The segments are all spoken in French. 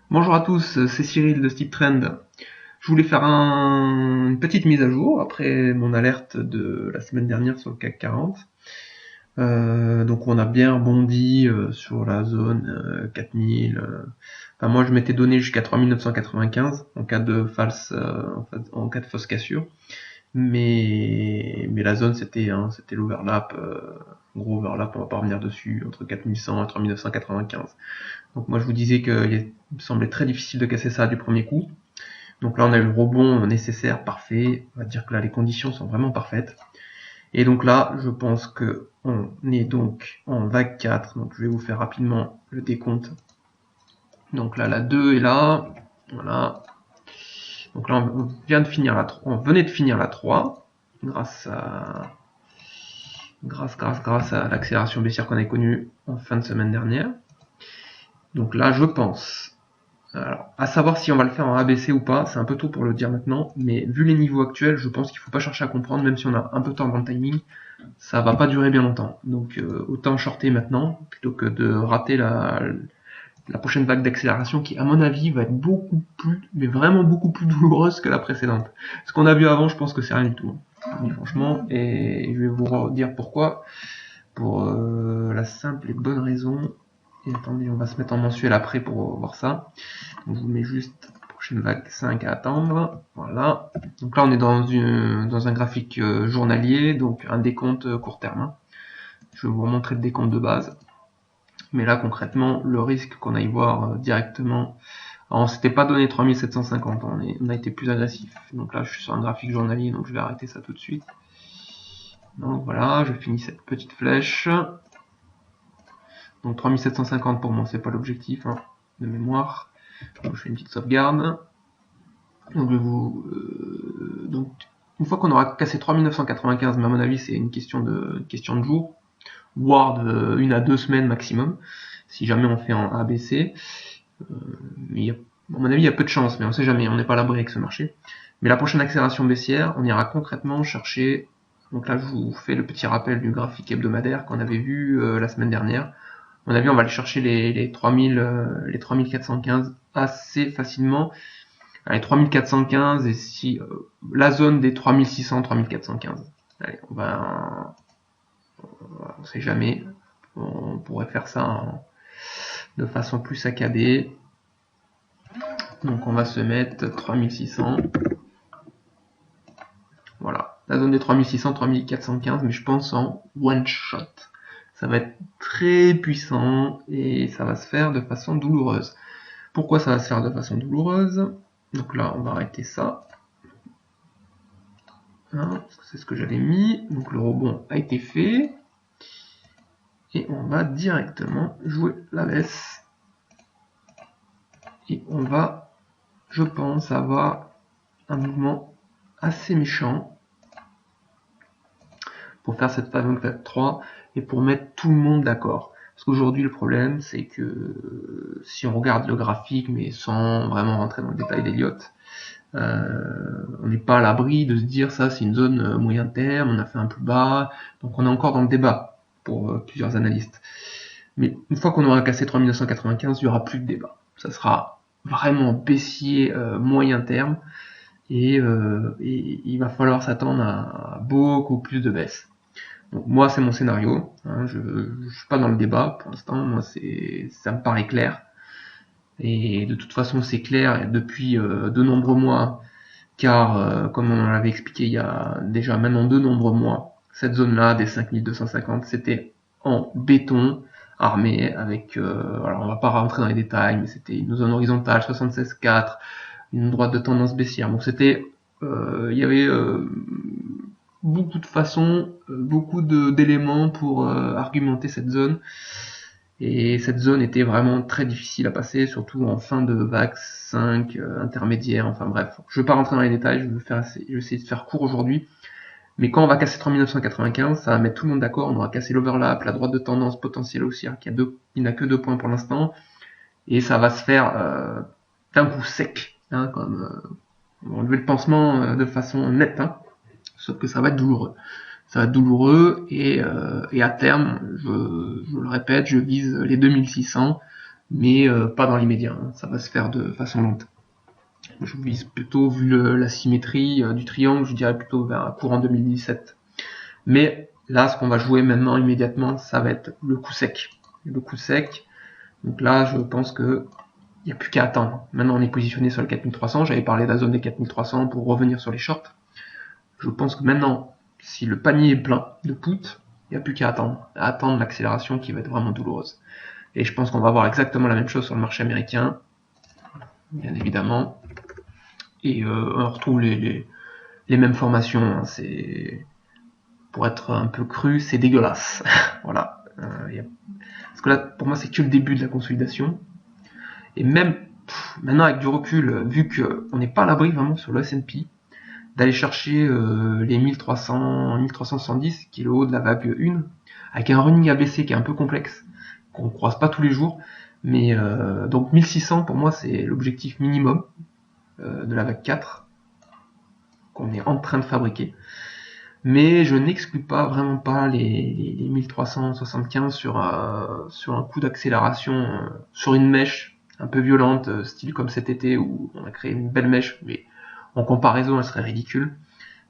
Bonjour à tous, c'est Cyril de Steep Trend. Je voulais faire une petite mise à jour après mon alerte de la semaine dernière sur le CAC 40. Donc on a bien rebondi sur la zone 4000. Enfin, moi je m'étais donné jusqu'à 3995 en cas de en cas de fausse cassure. Mais la zone c'était l'overlap, gros overlap, on va pas revenir dessus, entre 4100 et 3995. Donc moi je vous disais qu'il me semblait très difficile de casser ça du premier coup. Donc là on a eu le rebond nécessaire, parfait. On va dire que là les conditions sont vraiment parfaites. Et donc là je pense que on est donc en vague 4. Donc je vais vous faire rapidement le décompte. Donc là la 2 est là. Voilà. Donc là on vient de finir la 3. On venait de finir la 3 grâce à l'accélération baissière qu'on avait connue en fin de semaine dernière. Donc là je pense. Alors, à savoir si on va le faire en ABC ou pas, c'est un peu tôt pour le dire maintenant, mais vu les niveaux actuels, je pense qu'il faut pas chercher à comprendre, même si on a un peu de temps dans le timing, ça va pas durer bien longtemps. Donc autant shorter maintenant, plutôt que de rater la prochaine vague d'accélération qui, à mon avis, va être beaucoup plus, mais vraiment beaucoup plus douloureuse que la précédente. Ce qu'on a vu avant, je pense que c'est rien du tout. Franchement, et je vais vous dire pourquoi. Pour la simple et bonne raison. Et attendez, on va se mettre en mensuel après pour voir ça. Donc je vous mets juste prochaine vague 5 à attendre. Voilà. Donc là on est dans un graphique journalier, donc un décompte court terme. Hein. Je vais vous remontrer le décompte de base. Mais là concrètement, le risque qu'on aille voir directement. Alors on s'était pas donné 3750, on a été plus agressif. Donc là je suis sur un graphique journalier, donc je vais arrêter ça tout de suite. Donc voilà, je finis cette petite flèche. Donc 3750 pour moi, c'est pas l'objectif hein, de mémoire. Donc je fais une petite sauvegarde. Donc, donc une fois qu'on aura cassé 3995, mais à mon avis c'est une question de jours, voire de 1 à 2 semaines maximum, si jamais on fait en ABC. Mais à mon avis il y a peu de chance, mais on sait jamais, on n'est pas à l'abri avec ce marché. Mais la prochaine accélération baissière, on ira concrètement chercher. Donc là je vous fais le petit rappel du graphique hebdomadaire qu'on avait vu la semaine dernière. À mon avis, on va aller chercher les 3415 assez facilement. Allez, 3415 et si la zone des 3600, 3415. Allez, on sait jamais. On pourrait faire ça de façon plus saccadée. Donc on va se mettre 3600. Voilà, la zone des 3600, 3415, mais je pense en one shot. Ça va être très puissant et ça va se faire de façon douloureuse. Pourquoi ça va se faire de façon douloureuse? Donc là, on va arrêter ça. Hein, c'est ce que j'avais mis. Donc le rebond a été fait. Et on va directement jouer la baisse. Et on va, je pense, avoir un mouvement assez méchant pour faire cette fameuse vague 3 et pour mettre tout le monde d'accord. Parce qu'aujourd'hui, le problème, c'est que si on regarde le graphique, mais sans vraiment rentrer dans le détail d'Elliott, on n'est pas à l'abri de se dire ça c'est une zone moyen terme, on a fait un plus bas, donc on est encore dans le débat pour plusieurs analystes. Mais une fois qu'on aura cassé 3995, il n'y aura plus de débat. Ça sera vraiment baissier moyen terme et il va falloir s'attendre à beaucoup plus de baisse. Donc moi c'est mon scénario, hein, je suis pas dans le débat pour l'instant, moi ça me paraît clair. Et de toute façon c'est clair depuis de nombreux mois car comme on l'avait expliqué il y a déjà maintenant de nombreux mois, cette zone-là des 5250, c'était en béton armé avec, alors on va pas rentrer dans les détails, mais c'était une zone horizontale 76,4, une droite de tendance baissière. Donc c'était, il y avait beaucoup de façons, beaucoup d'éléments pour argumenter cette zone. Et cette zone était vraiment très difficile à passer, surtout en fin de vague 5, intermédiaire, enfin bref. Je ne vais pas rentrer dans les détails, je vais essayer de faire court aujourd'hui. Mais quand on va casser 3995, ça va mettre tout le monde d'accord, on aura cassé l'overlap, la droite de tendance potentielle haussière, qui n'a que 2 points pour l'instant, et ça va se faire d'un coup sec, hein, on va enlever le pansement de façon nette, hein, sauf que ça va être douloureux. Ça va être douloureux et à terme, je le répète, je vise les 2600 mais pas dans l'immédiat, hein. Ça va se faire de façon lente. Je vise plutôt, vu la symétrie du triangle, je dirais plutôt vers courant 2017. Mais là, ce qu'on va jouer maintenant immédiatement, ça va être le coup sec. Le coup sec, donc là, je pense que il n'y a plus qu'à attendre. Maintenant, on est positionné sur le 4300. J'avais parlé de la zone des 4300 pour revenir sur les shorts. Je pense que maintenant, si le panier est plein de put, il n'y a plus qu'à attendre. À attendre l'accélération qui va être vraiment douloureuse. Et je pense qu'on va voir exactement la même chose sur le marché américain, bien évidemment. Et on retrouve les mêmes formations. Hein. C'est, pour être un peu cru, c'est dégueulasse. Voilà. Parce que là, pour moi, c'est que le début de la consolidation. Et même maintenant, avec du recul, vu qu'on n'est pas à l'abri vraiment sur le S&P, d'aller chercher les 1300, 1370, qui est le haut de la vague 1, avec un running ABC qui est un peu complexe, qu'on croise pas tous les jours, mais donc 1600 pour moi c'est l'objectif minimum de la vague 4 qu'on est en train de fabriquer. Mais je n'exclus pas, vraiment pas, les 1375 sur un coup d'accélération, sur une mèche un peu violente, style comme cet été où on a créé une belle mèche, mais en comparaison elle serait ridicule.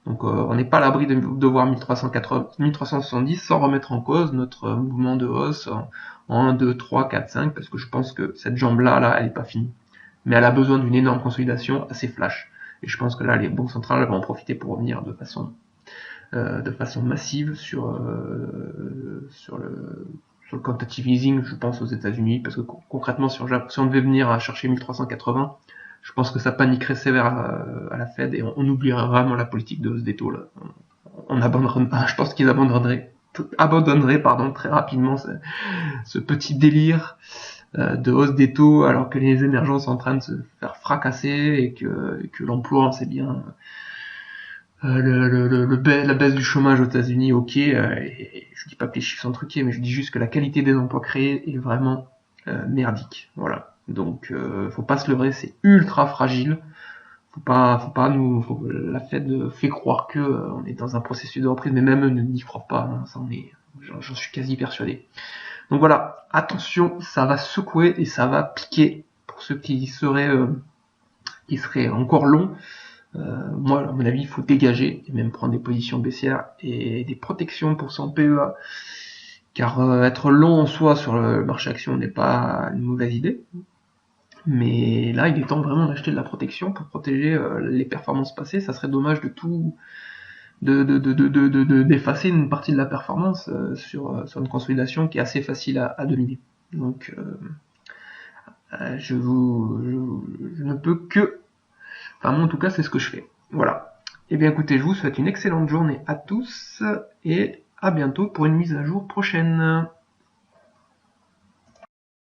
Donc on n'est pas à l'abri de voir 1380, 1370 sans remettre en cause notre mouvement de hausse en 1, 2, 3, 4, 5, parce que je pense que cette jambe-là, elle n'est pas finie. Mais elle a besoin d'une énorme consolidation assez flash. Et je pense que là, les banques centrales vont en profiter pour revenir de façon massive sur le quantitative easing, je pense, aux États-Unis, parce que concrètement, si on devait venir à chercher 1380, je pense que ça paniquerait sévère à la Fed et on oublierait vraiment la politique de hausse des taux. Là. On abandonnerait, je pense qu'ils abandonneraient très rapidement ce petit délire de hausse des taux alors que les émergents sont en train de se faire fracasser et que l'emploi, on sait bien, la baisse du chômage aux États-Unis, ok, et je dis pas que les chiffres sont truqués, mais je dis juste que la qualité des emplois créés est vraiment merdique. Voilà. Donc, faut pas se leurrer, c'est ultra fragile. La Fed fait croire que on est dans un processus de reprise, mais même eux n'y croient pas. Hein, ça, j'en suis quasi persuadé. Donc voilà, attention, ça va secouer et ça va piquer pour ceux qui seraient encore longs. Moi, à mon avis, il faut dégager et même prendre des positions baissières et des protections pour son PEA. Car être long en soi sur le marché action n'est pas une mauvaise idée. Mais là, il est temps vraiment d'acheter de la protection pour protéger les performances passées. Ça serait dommage d'effacer une partie de la performance sur une consolidation qui est assez facile à dominer. Donc, je ne peux que... Enfin, moi, en tout cas, c'est ce que je fais. Voilà. Eh bien, écoutez, je vous souhaite une excellente journée à tous et à bientôt pour une mise à jour prochaine.